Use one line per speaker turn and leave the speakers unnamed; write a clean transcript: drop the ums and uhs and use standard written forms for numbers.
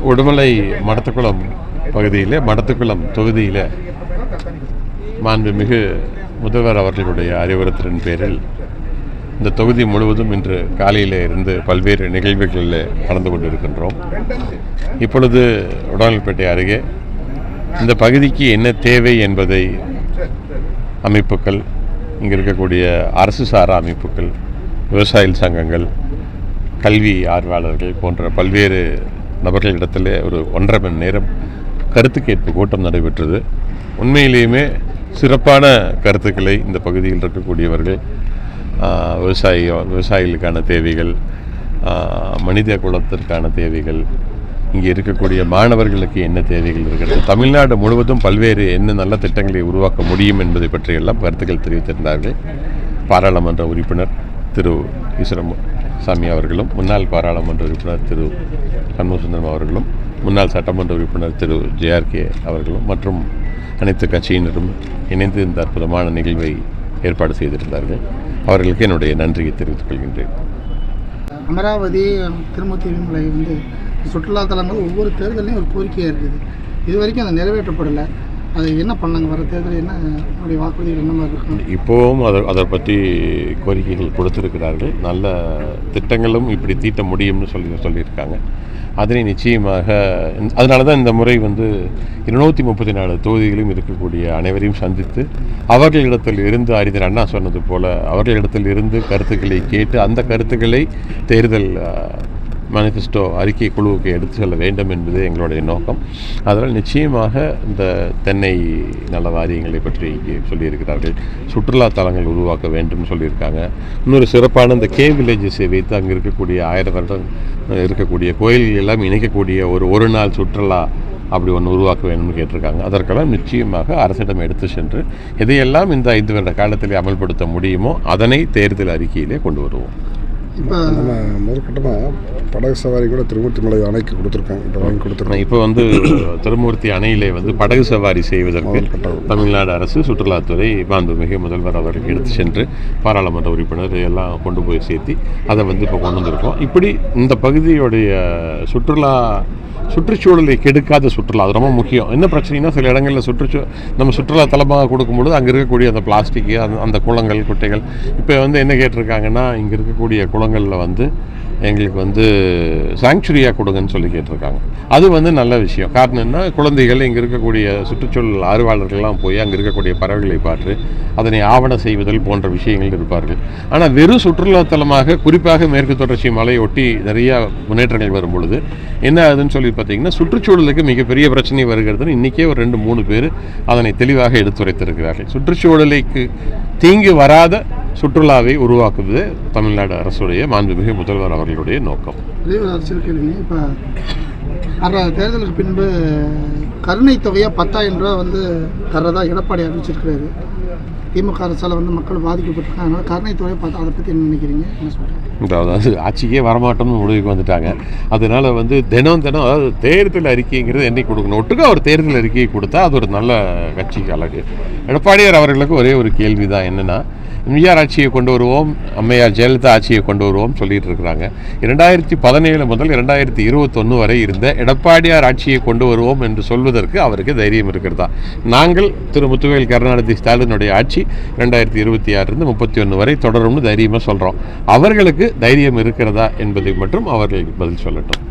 உடுமலை மடத்துக்குளம் பகுதியில் மடத்துக்குளம் தொகுதியில் மாண்புமிகு முதல்வர் அவர்களுடைய அறிவுறுத்தலின் பேரில் இந்த தொகுதி முழுவதும் இன்று காலையில் இருந்து பல்வேறு நிகழ்வுகளில் கலந்து கொண்டிருக்கின்றோம். இப்பொழுது உடனல்பேட்டை அருகே இந்த பகுதிக்கு என்ன தேவை என்பதை அமைப்புகள், இங்கே இருக்கக்கூடிய அரசு சாரா அமைப்புகள், விவசாய சங்கங்கள், கல்வி ஆர்வலர்கள் போன்ற பல்வேறு நபர்களிடத்தில் ஒரு 1.5 மணி நேரம் கருத்து கேட்பு கூட்டம் நடைபெற்றது. சிறப்பான கருத்துக்களை இந்த பகுதியில் இருக்கக்கூடியவர்கள், விவசாயிகளுக்கான தேவைகள், மனித குலத்திற்கான தேவைகள், இங்கே இருக்கக்கூடிய மாணவர்களுக்கு என்ன தேவைகள் இருக்கிறது, தமிழ்நாடு முழுவதும் பல்வேறு என்ன நல்ல திட்டங்களை உருவாக்க முடியும் என்பதை பற்றியெல்லாம் கருத்துக்கள் தெரிவித்திருந்தார்கள். பாராளுமன்ற உறுப்பினர் திரு ஈஸ்வரசாமி அவர்களும், முன்னாள் பாராளுமன்ற உறுப்பினர் திரு சண்முகசுந்தரம் அவர்களும், முன்னாள் சட்டமன்ற உறுப்பினர் திரு JRK அவர்களும் மற்றும் அனைத்து கட்சியினரும் இணைந்து இந்த அற்புதமான நிகழ்வை ஏற்பாடு செய்திருந்தார்கள். அவர்களுக்கு என்னுடைய நன்றியை தெரிவித்துக் கொள்கின்றேன்.
அமராவதி திருமலை சுற்றுலா தலங்கள் ஒவ்வொரு தேர்தலையும் ஒரு கோரிக்கையாக இருக்குது. இது வரைக்கும் அதை நிறைவேற்றப்படலை. அது என்ன பண்ணாங்க? வர தேர்தல் என்ன உங்களுடைய வாக்குறுதிகள் என்ன மாதிரி இருக்கும்?
இப்போவும் அதை பற்றி கோரிக்கைகள் கொடுத்துருக்கிறார்கள். நல்ல திட்டங்களும் இப்படி தீட்ட முடியும்னு சொல்லியிருக்காங்க. அதனை நிச்சயமாக, அதனால தான் இந்த முறை 234 தொகுதிகளும் இருக்கக்கூடிய அனைவரையும் சந்தித்து அவர்களிடத்தில் இருந்து அறிஞர் அண்ணா சொன்னது போல அவர்களிடத்தில் இருந்து கருத்துக்களை கேட்டு அந்த கருத்துக்களை தேர்தல் மேனிஃபெஸ்டோ அறிக்கை குழுவுக்கு எடுத்து செல்ல வேண்டும் என்பது எங்களுடைய நோக்கம். அதனால் நிச்சயமாக இந்த தென்னை நல வாரியங்களை பற்றி சொல்லியிருக்கிறார்கள். சுற்றுலா தலங்கள் உருவாக்க வேண்டும் சொல்லியிருக்காங்க. இன்னொரு சிறப்பான இந்த வில்லேஜஸை வைத்து அங்கே இருக்கக்கூடிய 1000 வருடம் இருக்கக்கூடிய கோயில்கள் எல்லாம் இணைக்கக்கூடிய ஒரு நாள் சுற்றுலா அப்படி ஒன்று உருவாக்க வேணும்னு கேட்டிருக்காங்க. அதற்கெல்லாம் நிச்சயமாக அரசிடம் எடுத்து சென்று எதையெல்லாம் இந்த 5 வருட காலத்திலே அமல்படுத்த முடியுமோ அதனை தேர்தல் அறிக்கையிலே கொண்டு வருவோம்.
இப்போ நம்ம முதற்கட்டமாக படகு சவாரி கூட திருமூர்த்தி மலை அணைக்கு கொடுத்துருக்காங்க. இப்போ வாங்கி கொடுத்துருக்காங்க.
இப்போ திருமூர்த்தி அணையிலே படகு சவாரி செய்வதற்கு தமிழ்நாடு அரசு சுற்றுலாத்துறை மாண்புமிகு முதல்வர் அவர்கள் எடுத்து சென்று பாராளுமன்ற உறுப்பினர் எல்லாம் கொண்டு போய் சேர்த்தி அதை இப்போ கொண்டு வந்திருக்கோம். இப்படி இந்த பகுதியுடைய சுற்றுச்சூழலை கெடுக்காத சுற்றுலா, அது ரொம்ப முக்கியம். என்ன பிரச்சனைனா, சில இடங்களில் நம்ம சுற்றுலா தலமாக கொடுக்கும்பொழுது அங்கே இருக்கக்கூடிய அந்த பிளாஸ்டிக்கு, அந்த குளங்கள், குட்டைகள், இப்போ என்ன கேட்டிருக்காங்கன்னா, இங்கே இருக்கக்கூடிய குளங்களில் எங்களுக்கு சாங்சுரியாக கொடுங்கன்னு சொல்லி கேட்டிருக்காங்க. அது நல்ல விஷயம். காரணம் என்ன, குழந்தைகள் இங்கே இருக்கக்கூடிய சுற்றுச்சூழல் ஆர்வலர்கள்லாம் போய் அங்கே இருக்கக்கூடிய பறவைகளை பார்த்து அதனை ஆவணம் செய்வதில் போன்ற விஷயங்கள் இருப்பார்கள். ஆனால் வெறும் சுற்றுலாத்தலமாக, குறிப்பாக மேற்கு தொடர்ச்சி மலையை ஒட்டி நிறையா முன்னேற்றங்கள் வரும் பொழுது என்ன ஆகுதுன்னு சொல்லி பார்த்தீங்கன்னா, சுற்றுச்சூழலுக்கு மிகப்பெரிய பிரச்சனை வருகிறதுன்னு இன்றைக்கே ஒரு 2-3 பேர் அதனை தெளிவாக எடுத்துரைத்திருக்கிறார்கள். சுற்றுச்சூழலுக்கு தீங்கு வராத சுற்றுலாவை உருவாக்குவது தமிழ்நாடு அரசுடைய மாண்புமிகு முதல்வர் அவர்களுடைய நோக்கம்.
இப்போ தேர்தலுக்கு பின்பு கருணை தொகையாக 10,000 ரூபா தர்றதா எடப்பாடி அறிவிச்சிருக்கிறாரு. திமுக அரசால் மக்கள் பாதிக்கப்பட்டிருக்காங்க. அதனால் கருணை தொகையை பார்த்து அதை பற்றி என்ன நினைக்கிறீங்க? என்ன சொல்கிறீங்க?
அதாவது ஆட்சிக்கே வரமாட்டோம்னு முடிவுக்கு வந்துட்டாங்க. அதனால் தினம் அதாவது தேர்தல் அறிக்கைங்கிறது என்னைக்கு கொடுக்கணும், ஒட்டுக்கா ஒரு தேர்தல் அறிக்கையை கொடுத்தா அது ஒரு நல்ல கட்சிக்கு அழகு. எடப்பாடியார் அவர்களுக்கு ஒரே ஒரு கேள்வி தான், என்னென்னா, எம்ஜிஆர் ஆட்சியை கொண்டு வருவோம், அம்மையார் ஜெயலலிதா ஆட்சியை கொண்டு வருவோம் சொல்லிட்டு இருக்கிறாங்க. 2017 முதல் 2021 வரை இருந்த எடப்பாடியார் ஆட்சியை கொண்டு வருவோம் என்று சொல்வதற்கு அவருக்கு தைரியம் இருக்கிறதா? நாங்கள் திரு முத்துவேல் கருணாநிதி ஸ்டாலினுடைய ஆட்சி 2026 31 வரை தொடரும்னு தைரியமாக சொல்கிறோம். அவர்களுக்கு தைரியம் இருக்கிறதா என்பதை மட்டும் அவர்கள் பதில் சொல்லட்டும்.